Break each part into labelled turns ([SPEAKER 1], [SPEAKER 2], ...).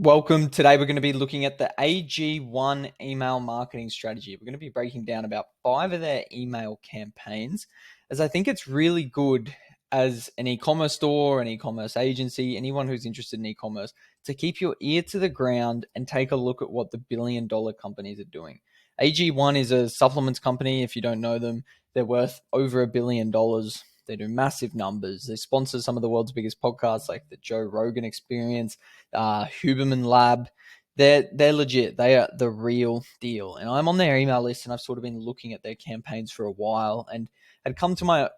[SPEAKER 1] Welcome. Today we're going to be looking at the AG1 email marketing strategy. We're going to be breaking down about 5 of their email campaigns, as I think it's really good as an e-commerce store, an e-commerce agency, anyone who's interested in e-commerce, to keep your ear to the ground and take a look at what the billion-dollar companies are doing. AG1 is a supplements company. If you don't know them, they're worth over $1 billion. They do massive numbers. They sponsor some of the world's biggest podcasts like the Joe Rogan Experience, Huberman Lab. They're legit. They are the real deal. And I'm on their email list, and I've sort of been looking at their campaigns for a while and had come to my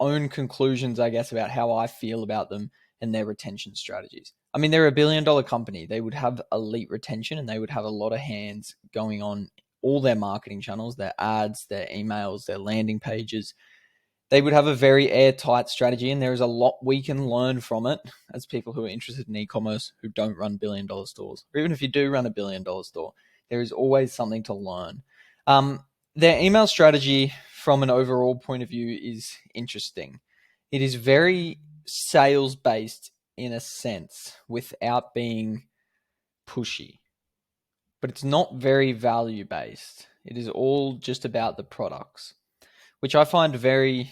[SPEAKER 1] own conclusions, I guess, about how I feel about them and their retention strategies. I mean, they're $1 billion company. They would have elite retention, and they would have a lot of hands going on all their marketing channels, their ads, their emails, their landing pages. They would have a very airtight strategy, and there is a lot we can learn from it as people who are interested in e-commerce who don't run billion-dollar stores. Or even if you do run a billion-dollar store, there is always something to learn. Their email strategy from an overall point of view is interesting. It is very sales-based in a sense without being pushy, but it's not very value-based. It is all just about the products, which I find very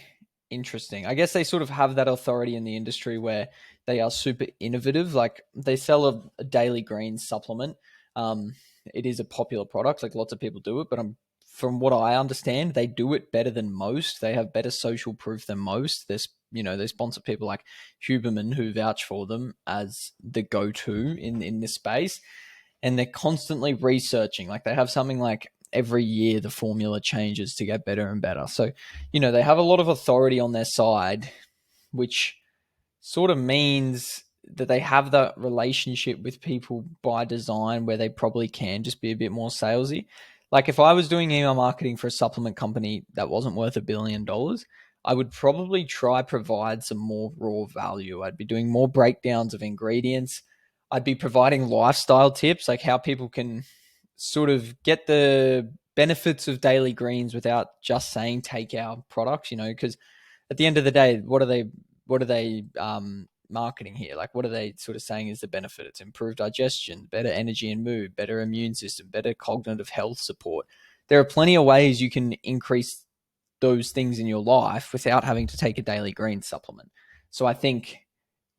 [SPEAKER 1] interesting. I guess they sort of have that authority in the industry where they are super innovative. Like they sell a daily greens supplement. It is a popular product. Like lots of people do it, but from what I understand, they do it better than most. They have better social proof than most. They sponsor people like Huberman who vouch for them as the go-to in this space. And they're constantly researching. Like they have something like every year the formula changes to get better and better. So, they have a lot of authority on their side, which sort of means that they have that relationship with people by design where they probably can just be a bit more salesy. Like if I was doing email marketing for a supplement company that wasn't worth $1 billion, I would probably provide some more raw value. I'd be doing more breakdowns of ingredients. I'd be providing lifestyle tips, like how people can sort of get the benefits of daily greens without just saying take our products, because at the end of the day, what are they marketing here? Like what are they sort of saying is the benefit? It's improved digestion, better energy and mood, better immune system, better cognitive health support. There are plenty of ways you can increase those things in your life without having to take a daily green supplement. So I think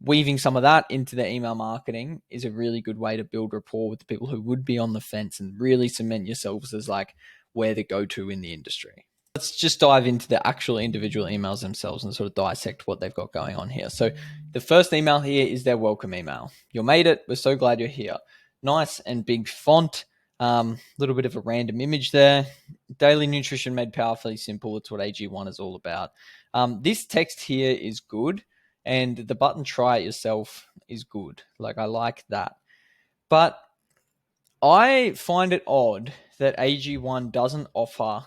[SPEAKER 1] weaving some of that into their email marketing is a really good way to build rapport with the people who would be on the fence and really cement yourselves as like where the go-to in the industry. Let's just dive into the actual individual emails themselves and sort of dissect what they've got going on here. So the first email here is their welcome email. You made it. We're so glad you're here. Nice and big font. Little bit of a random image there. Daily nutrition made powerfully simple. It's what AG1 is all about. This text here is good. And the button try it yourself is good. Like I like that. But I find it odd that AG1 doesn't offer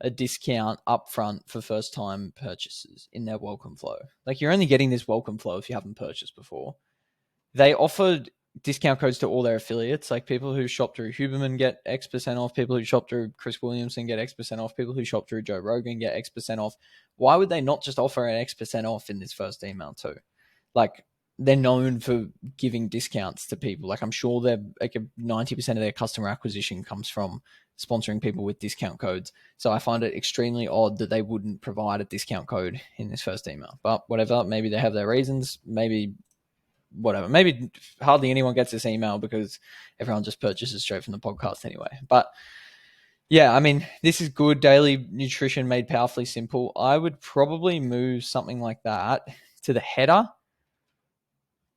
[SPEAKER 1] a discount upfront for first time purchases in their welcome flow. Like you're only getting this welcome flow if you haven't purchased before. They offered discount codes to all their affiliates. Like people who shop through Huberman get X% off. People who shop through Chris Williamson get X% off. People who shop through Joe Rogan get X% off. Why would they not just offer an X% off in this first email too? Like they're known for giving discounts to people. Like I'm sure they're like 90% of their customer acquisition comes from sponsoring people with discount codes. So I find it extremely odd that they wouldn't provide a discount code in this first email. But whatever, maybe they have their reasons. Maybe whatever. Maybe hardly anyone gets this email because everyone just purchases straight from the podcast anyway. But yeah, I mean, this is good. Daily nutrition made powerfully simple. I would probably move something like that to the header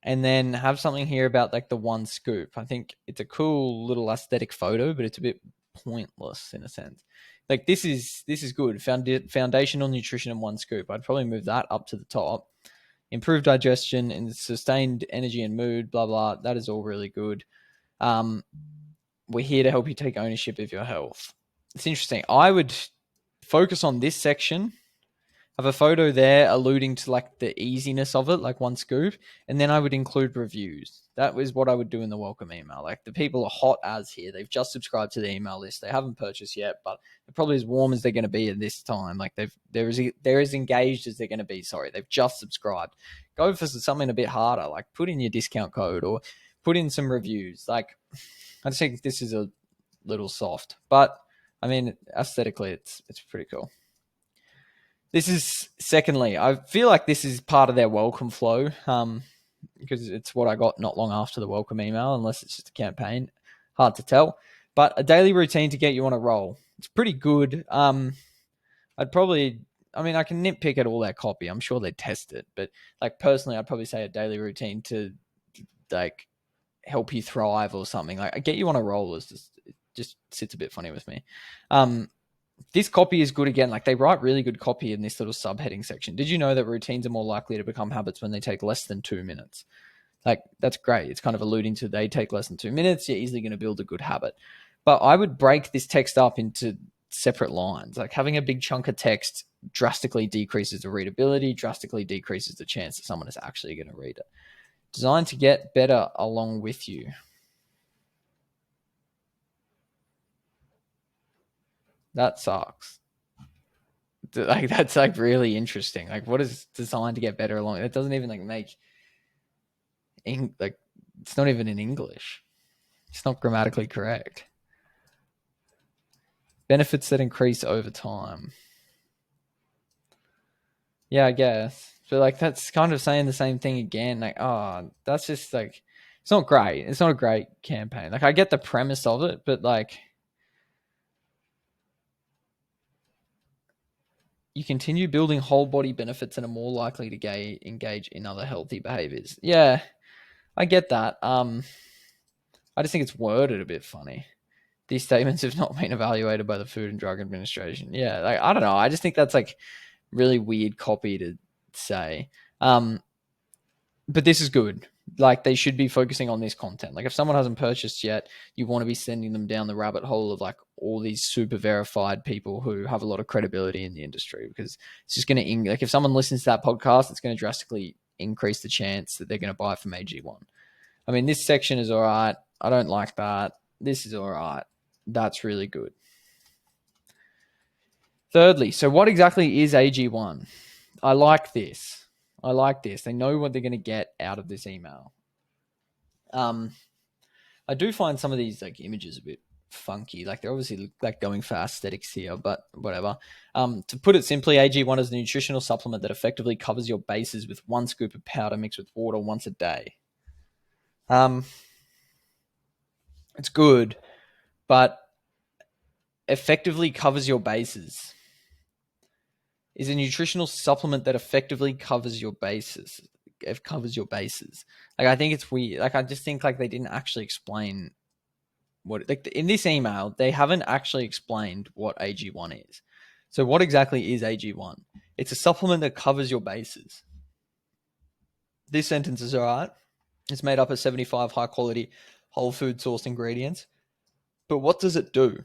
[SPEAKER 1] and then have something here about like the one scoop. I think it's a cool little aesthetic photo, but it's a bit pointless in a sense. Like this is good. Foundational nutrition in one scoop. I'd probably move that up to the top. Improved digestion and sustained energy and mood, blah, blah. That is all really good. We're here to help you take ownership of your health. It's interesting. I would focus on this section, have a photo there alluding to like the easiness of it, like one scoop, and then I would include reviews. That was what I would do in the welcome email. Like the people are hot as here. They've just subscribed to the email list. They haven't purchased yet, but they're probably as warm as they're going to be at this time. Like they're as engaged as they're going to be. Sorry, they've just subscribed. Go for something a bit harder, like put in your discount code or put in some reviews. Like, I just think this is a little soft, but I mean, aesthetically, it's pretty cool. This is secondly, I feel like this is part of their welcome flow, because it's what I got not long after the welcome email, unless it's just a campaign. Hard to tell. But a daily routine to get you on a roll. It's pretty good. I'd probably, I mean, I can nitpick at all their copy. I'm sure they test it, but like personally, I'd probably say a daily routine to like help you thrive or something. Like get you on a roll is just sits a bit funny with me. This copy is good again. Like they write really good copy in this little subheading section. Did you know that routines are more likely to become habits when they take less than 2 minutes? Like that's great. It's kind of alluding to they take less than 2 minutes. You're easily going to build a good habit. But I would break this text up into separate lines. Like having a big chunk of text drastically decreases the readability, drastically decreases the chance that someone is actually going to read it. Designed to get better along with you. That sucks. Like that's like really interesting. Like what is designed to get better along? It doesn't even like make like it's not even in English. It's not grammatically correct. Benefits that increase over time. Yeah, I guess. But like that's kind of saying the same thing again. Like, oh, that's just like it's not great. It's not a great campaign. Like I get the premise of it, but like you continue building whole body benefits and are more likely to engage in other healthy behaviors. Yeah, I get that. I just think it's worded a bit funny. These statements have not been evaluated by the Food and Drug Administration. Yeah, like I don't know. I just think that's like really weird copy to say. But this is good. Like they should be focusing on this content. Like if someone hasn't purchased yet, you want to be sending them down the rabbit hole of like all these super verified people who have a lot of credibility in the industry, because it's just going to like if someone listens to that podcast, it's going to drastically increase the chance that they're going to buy from AG1. I mean, this section is all right. I don't like that. This is all right. That's really good. Thirdly, so what exactly is AG1? I like this. They know what they're going to get out of this email. I do find some of these like images a bit funky. Like they're obviously like going for aesthetics here, but whatever. To put it simply, AG1 is a nutritional supplement that effectively covers your bases with 1 scoop of powder mixed with water once a day. It's good, but effectively covers your bases. Is a nutritional supplement that effectively covers your bases. It covers your bases. Like I think it's weird. Like I just think like they didn't actually explain what like in this email they haven't actually explained what AG1 is. So what exactly is AG1? It's a supplement that covers your bases. This sentence is all right. It's made up of 75 high quality whole food sourced ingredients. But what does it do?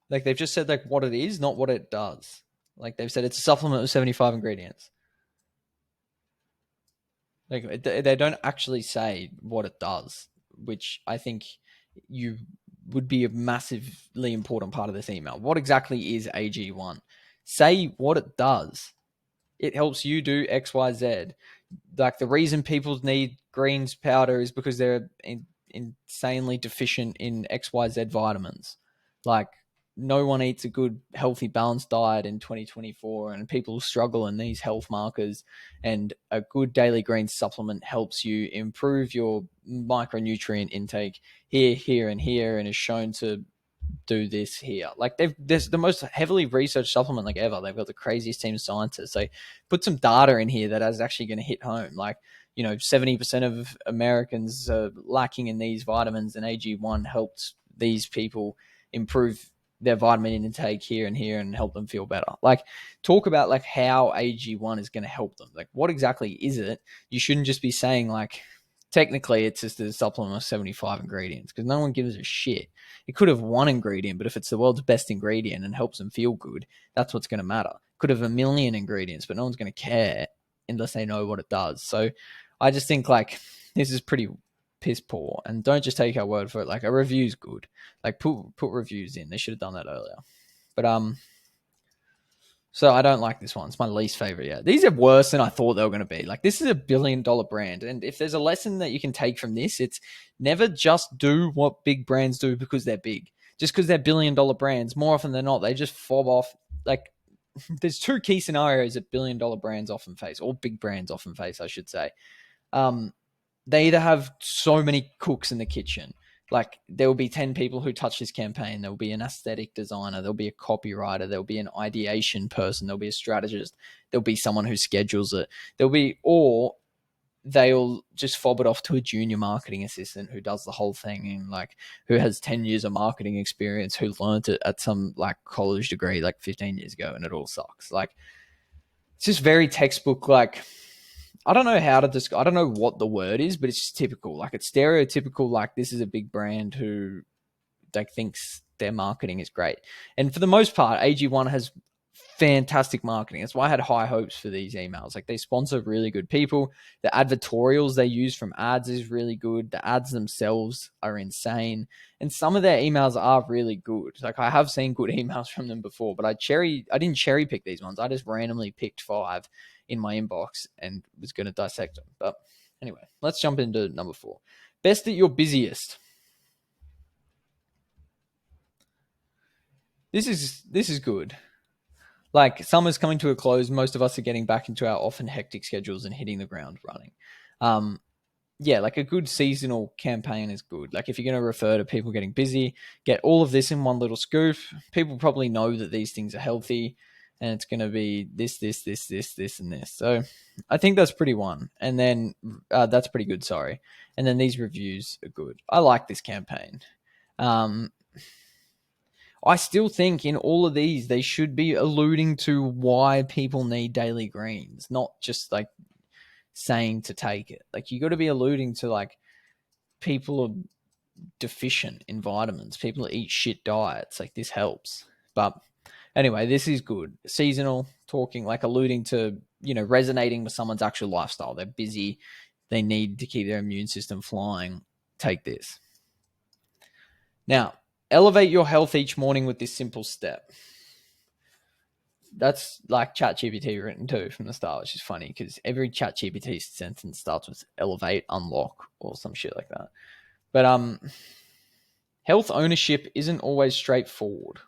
[SPEAKER 1] Like they've just said like what it is, not what it does. Like they've said it's a supplement with 75 ingredients. Like they don't actually say what it does, which I think you would be a massively important part of this email. What exactly is AG1? Say what it does. It helps you do X, Y, Z. Like the reason people need greens powder is because they're insanely deficient in X, Y, Z vitamins. Like no one eats a good, healthy, balanced diet in 2024, and people struggle in these health markers. And a good daily green supplement helps you improve your micronutrient intake here, and here, and is shown to do this here. Like there's the most heavily researched supplement like ever. They've got the craziest team of scientists. They put some data in here that is actually going to hit home. Like 70% of Americans are lacking in these vitamins, and AG1 helped these people improve their vitamin intake here and help them feel better. Like talk about like how AG1 is going to help them. Like what exactly is it? You shouldn't just be saying like technically it's just a supplement of 75 ingredients, because no one gives a shit. It could have 1 ingredient, but if it's the world's best ingredient and helps them feel good, that's what's going to matter. Could have 1,000,000 ingredients, but no one's going to care unless they know what it does. So I just think like this is pretty piss poor, and don't just take our word for it. Like a review's good. Like put reviews in. They should have done that earlier. But So I don't like this one. It's my least favorite yet. These are worse than I thought they were going to be. Like, this is $1 billion brand. And if there's a lesson that you can take from this, it's never just do what big brands do because they're big. Just because they're $1 billion brands, more often than not, they just fob off. Like, there's two key scenarios that $1 billion brands often face, or big brands often face, I should say. They either have so many cooks in the kitchen. Like, there will be 10 people who touch this campaign. There will be an aesthetic designer. There'll be a copywriter. There'll be an ideation person. There'll be a strategist. There'll be someone who schedules it. Or they'll just fob it off to a junior marketing assistant who does the whole thing and like who has 10 years of marketing experience, who learned it at some like college degree like 15 years ago, and it all sucks. Like, it's just very textbook. Like, I don't know how to describe. I don't know what the word is, but it's just typical. Like, it's stereotypical. Like, this is a big brand who like thinks their marketing is great. And for the most part, AG1 has fantastic marketing. That's why I had high hopes for these emails. Like, they sponsor really good people. The advertorials they use from ads is really good. The ads themselves are insane. And some of their emails are really good. Like, I have seen good emails from them before, but I didn't cherry pick these ones. I just randomly picked 5 in my inbox and was going to dissect them. But anyway, let's jump into number 4. Best at your busiest. This is good. Like, summer's coming to a close. Most of us are getting back into our often hectic schedules and hitting the ground running. Yeah, like a good seasonal campaign is good. Like, if you're going to refer to people getting busy, get all of this in one little scoop. People probably know that these things are healthy, and it's going to be this, and this. So I think that's pretty one. And then that's pretty good, sorry. And then these reviews are good. I like this campaign. I still think in all of these, they should be alluding to why people need daily greens, not just like saying to take it. Like, you got to be alluding to like people are deficient in vitamins. People eat shit diets. Like, this helps. But anyway, this is good. Seasonal, talking like alluding to, resonating with someone's actual lifestyle. They're busy. They need to keep their immune system flying. Take this. Now, elevate your health each morning with this simple step. That's like ChatGPT written too from the start, which is funny because every ChatGPT sentence starts with elevate, unlock, or some shit like that. But health ownership isn't always straightforward.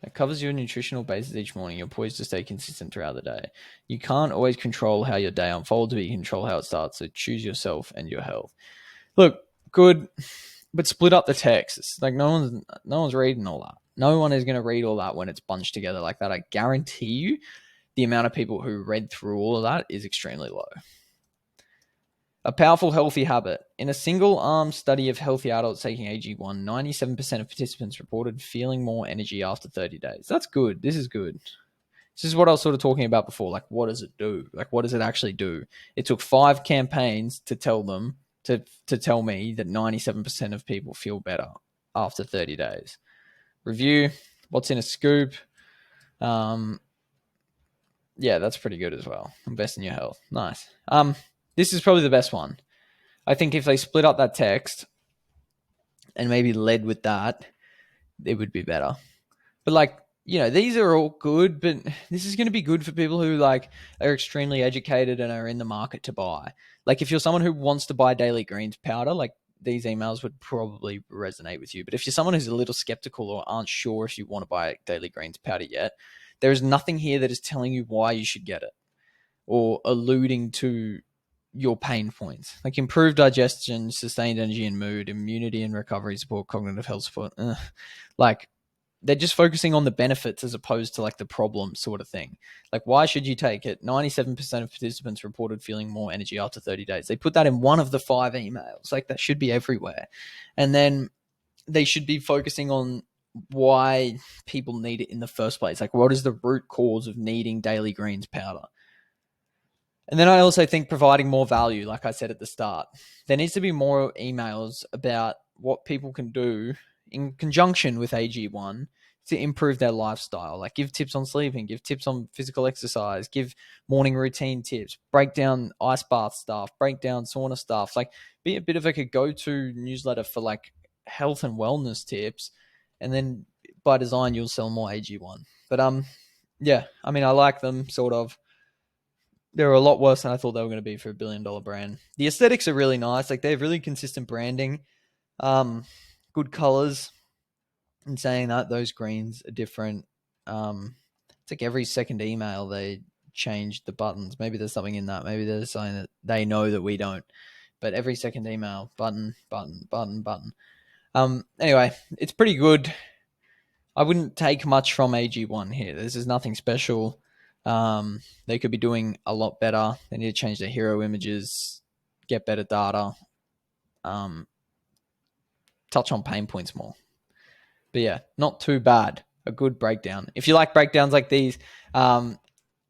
[SPEAKER 1] It covers your nutritional basis each morning. You're poised to stay consistent throughout the day. You can't always control how your day unfolds, but you control how it starts. So choose yourself and your health. Look, good, but split up the text. It's like no one's reading all that. No one is going to read all that when it's bunched together like that. I guarantee you the amount of people who read through all of that is extremely low. A powerful healthy habit. In a single-arm study of healthy adults taking AG1, 97% of participants reported feeling more energy after 30 days. That's good. This is good. This is what I was sort of talking about before. Like, what does it do? Like, what does it actually do? It took 5 campaigns to tell them, to tell me that 97% of people feel better after 30 days. Review. What's in a scoop? Yeah, that's pretty good as well. Invest in your health. Nice. This is probably the best one. I think if they split up that text and maybe led with that, it would be better. But like, these are all good, but this is going to be good for people who like are extremely educated and are in the market to buy. Like, if you're someone who wants to buy daily greens powder, like, these emails would probably resonate with you. But if you're someone who's a little skeptical or aren't sure if you want to buy daily greens powder yet, there is nothing here that is telling you why you should get it or alluding to your pain points, like improved digestion, sustained energy and mood, immunity and recovery support, cognitive health support. Like, they're just focusing on the benefits as opposed to like the problem sort of thing. Like, why should you take it? 97% of participants reported feeling more energy after 30 days. They put that in one of the 5 emails. Like, that should be everywhere. And then they should be focusing on why people need it in the first place. Like, what is the root cause of needing daily greens powder? And then I also think providing more value, like I said at the start. There needs to be more emails about what people can do in conjunction with AG1 to improve their lifestyle. Like give tips on sleeping, give tips on physical exercise, give morning routine tips, break down ice bath stuff, break down sauna stuff. Like be a bit of like a go-to newsletter for like health and wellness tips. And then by design, you'll sell more AG1. But yeah, I mean, I like them sort of. They're a lot worse than I thought they were going to be for $1 billion brand. The aesthetics are really nice. Like they have really consistent branding, good colors. And saying that those greens are different. It's like every second email they change the buttons. Maybe there's something in that. Maybe there's something that they know that we don't. But every second email, button, button, button, button. Anyway, it's pretty good. I wouldn't take much from AG1 here. This is nothing special. They could be doing a lot better. They need to change their hero images, get better data, touch on pain points more. But yeah, not too bad. A good breakdown. If you like breakdowns like these,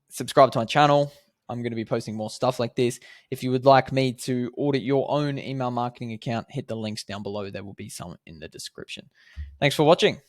[SPEAKER 1] subscribe to my channel. I'm going to be posting more stuff like this. If you would like me to audit your own email marketing account, hit the links down below. There will be some in the description. Thanks for watching.